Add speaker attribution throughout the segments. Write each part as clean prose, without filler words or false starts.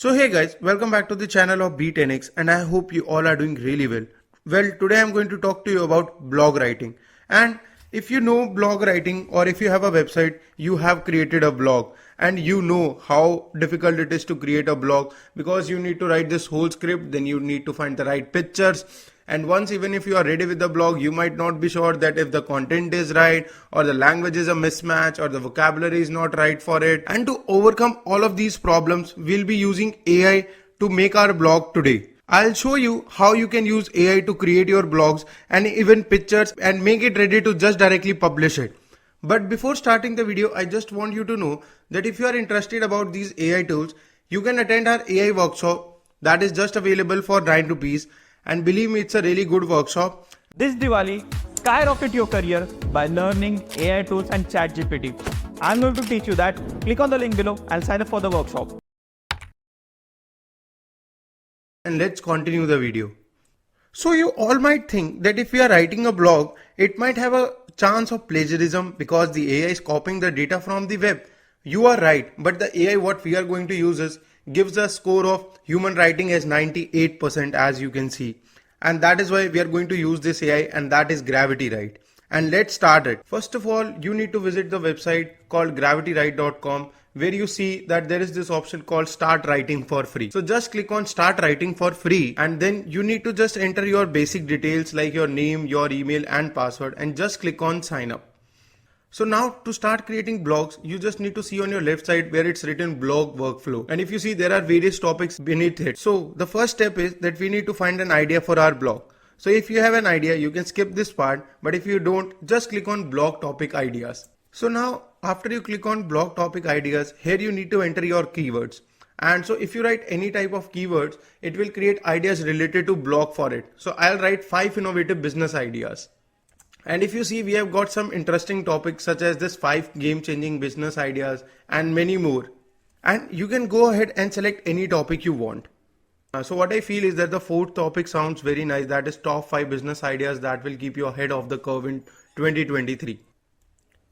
Speaker 1: So hey guys, welcome back to the channel of B10X and I hope you all are doing really well. Well, today I'm going to talk to you about blog writing. And if you know blog writing or if you have a website, you have created a blog and you know how difficult it is to create a blog because you need to write this whole script, then you need to find the right pictures. And once even if you are ready with the blog, you might not be sure that if the content is right or the language is a mismatch or the vocabulary is not right for it. And to overcome all of these problems, we'll be using AI to make our blog today. I'll show you how you can use AI to create your blogs and even pictures and make it ready to just directly publish it. But before starting the video, I just want you to know that if you are interested about these AI tools, you can attend our AI workshop that is just available for 9 rupees. And believe me, it's a really good workshop.
Speaker 2: This Diwali, skyrocket your career by learning AI tools and ChatGPT. I'm going to teach you that. Click on the link below and sign up for the workshop.
Speaker 1: And let's continue the video. So you all might think that if we are writing a blog, it might have a chance of plagiarism because the AI is copying the data from the web. You are right, but the AI what we are going to use is gives a score of human writing as 98% as you can see. And that is why we are going to use this AI and that is Gravity Write. And let's start it. First of all, you need to visit the website called gravitywrite.com where you see that there is this option called Start Writing for free. So just click on Start Writing for free and then you need to just enter your basic details like your name, your email and password and just click on Sign Up. So now to start creating blogs, you just need to see on your left side where it's written blog workflow. And if you see there are various topics beneath it. So the first step is that we need to find an idea for our blog. So if you have an idea, you can skip this part. But if you don't, just click on blog topic ideas. So now after you click on blog topic ideas, here you need to enter your keywords. And so if you write any type of keywords, it will create ideas related to blog for it. So I'll write 5 innovative business ideas. And if you see, we have got some interesting topics such as this 5 game-changing business ideas and many more. And you can go ahead and select any topic you want. So what I feel is that the 4th topic sounds very nice. That is top 5 business ideas that will keep you ahead of the curve in 2023.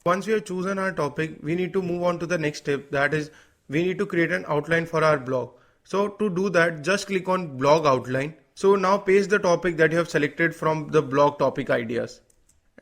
Speaker 1: Once we have chosen our topic, we need to move on to the next step. That is, we need to create an outline for our blog. So to do that, just click on blog outline. So now paste the topic that you have selected from the blog topic ideas.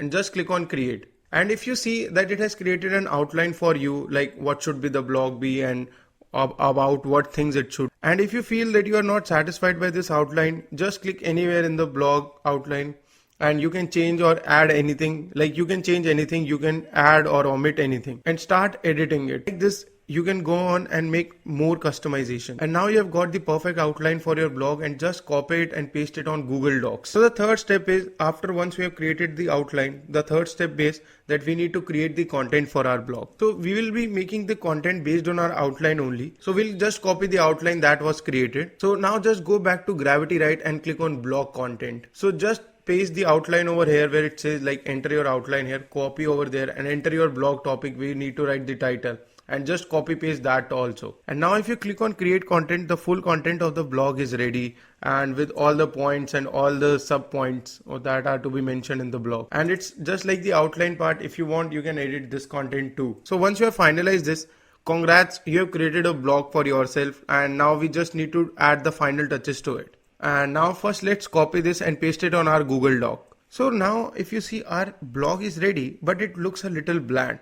Speaker 1: And just click on create. And if you see that it has created an outline for you, like what should be the blog be and about what things it should. And if you feel that you are not satisfied by this outline, just click anywhere in the blog outline and you can change or add anything. Like you can change anything, you can add or omit anything and start editing it. Like this, you can go on and make more customization. And now you have got the perfect outline for your blog and just copy it and paste it on Google Docs. So the third step is once we have created the outline, the third step is that we need to create the content for our blog. So we will be making the content based on our outline only. So we'll just copy the outline that was created. So now just go back to Gravity Write and click on blog content. So just paste the outline over here where it says like enter your outline here, copy over there and enter your blog topic. We need to write the title. And just copy paste that also. And now if you click on create content, the full content of the blog is ready and with all the points and all the sub points that are to be mentioned in the blog. And it's just like the outline part. If you want, you can edit this content too. So once you have finalized this, congrats, you have created a blog for yourself. And now we just need to add the final touches to it. And now first let's copy this and paste it on our Google Doc. So now if you see our blog is ready, but it looks a little bland.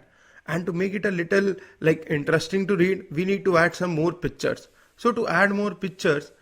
Speaker 1: And to make it a little like interesting to read, we need to add some more pictures. So to add more pictures,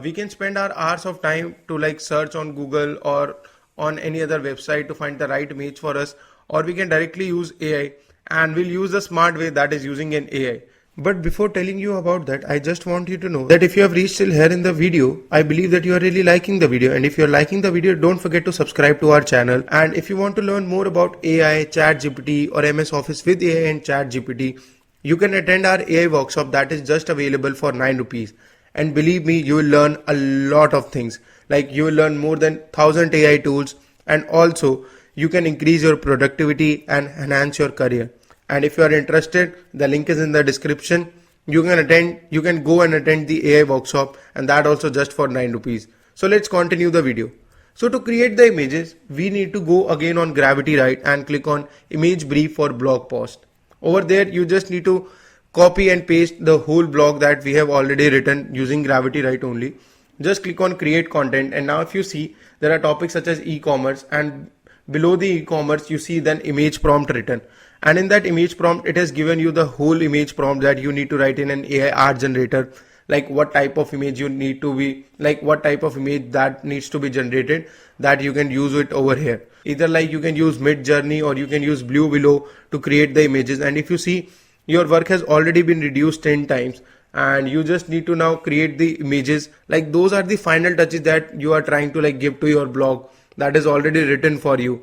Speaker 1: we can spend our hours of time to like search on Google or on any other website to find the right image for us, or we can directly use AI and we'll use the smart way, that is using an AI. But before telling you about that, I just want you to know that if you have reached till here in the video, I believe that you are really liking the video. And if you're liking the video, don't forget to subscribe to our channel. And if you want to learn more about AI, ChatGPT or MS Office with AI and ChatGPT, you can attend our AI workshop that is just available for 9 rupees. And believe me, you will learn a lot of things. Like you will learn more than 1000 AI tools and also you can increase your productivity and enhance your career. And if you are interested, the link is in the description. You can go and attend the AI workshop and that also just for 9 rupees. So let's continue the video. So to create the images, we need to go again on Gravity Write and click on image brief for blog post. Over there, you just need to copy and paste the whole blog that we have already written using Gravity Write only. Just click on create content, and now if you see, there are topics such as e-commerce, and below the e-commerce you see then image prompt written, and in that image prompt it has given you the whole image prompt that you need to write in an AI art generator, like what type of image you need to be, like what type of image that needs to be generated, that you can use it over here. Either like you can use Midjourney or you can use Blue Willow to create the images. And if you see, your work has already been reduced 10 times, and you just need to now create the images. Like those are the final touches that you are trying to like give to your blog that is already written for you.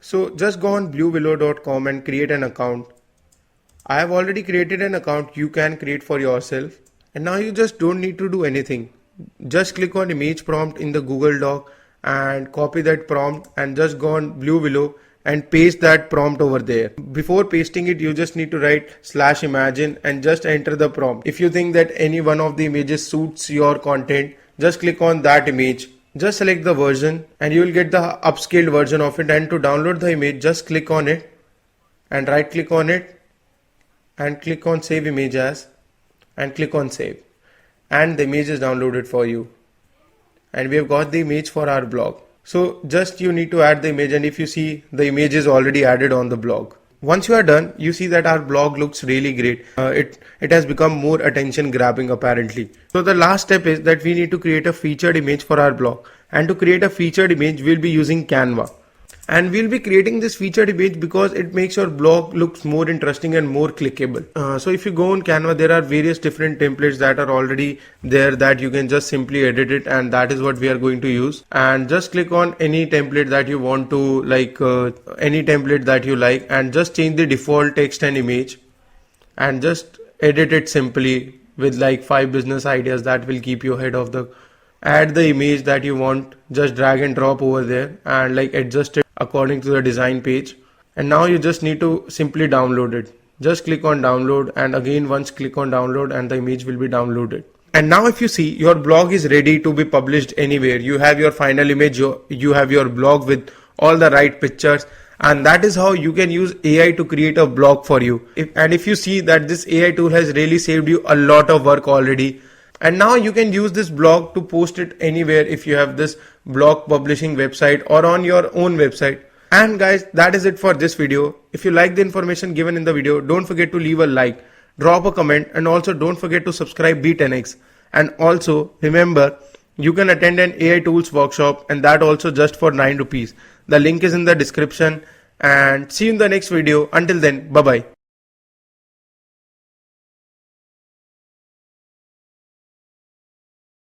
Speaker 1: So just go on bluewillow.com and create an account. I have already created an account. You can create for yourself, and now you just don't need to do anything. Just click on image prompt in the Google Doc and copy that prompt, and just go on Blue Willow and paste that prompt over there. Before pasting it, you just need to write /imagine and just enter the prompt. If you think that any one of the images suits your content, just click on that image. Just select the version and you will get the upscaled version of it. And to download the image, just click on it and right click on it and click on save image as, and click on save, and the image is downloaded for you, and we have got the image for our blog. So just you need to add the image, and if you see, the image is already added on the blog. Once you are done, you see that our blog looks really great. It has become more attention grabbing apparently. So the last step is that we need to create a featured image for our blog, and to create a featured image we'll be using Canva. And we'll be creating this featured image because it makes your blog looks more interesting and more clickable. So if you go on Canva, there are various different templates that are already there that you can just simply edit it, and that is what we are going to use. And just click on any template that you want to like, any template that you like, and just change the default text and image, and just edit it simply with like 5 business ideas that will keep you ahead of the. Add the image that you want, just drag and drop over there and like adjust it according to the design page. And now you just need to simply download it. Just click on download, and again once click on download, and the image will be downloaded. And now if you see, your blog is ready to be published anywhere. You have your final image, you have your blog with all the right pictures, and that is how you can use AI to create a blog for you. If you see that this AI tool has really saved you a lot of work already. And now you can use this blog to post it anywhere if you have this blog publishing website or on your own website. And guys, that is it for this video. If you like the information given in the video, don't forget to leave a like, drop a comment, and also don't forget to subscribe B10X. And also remember, you can attend an AI tools workshop, and that also just for 9 rupees. The link is in the description, and see you in the next video. Until then, bye bye.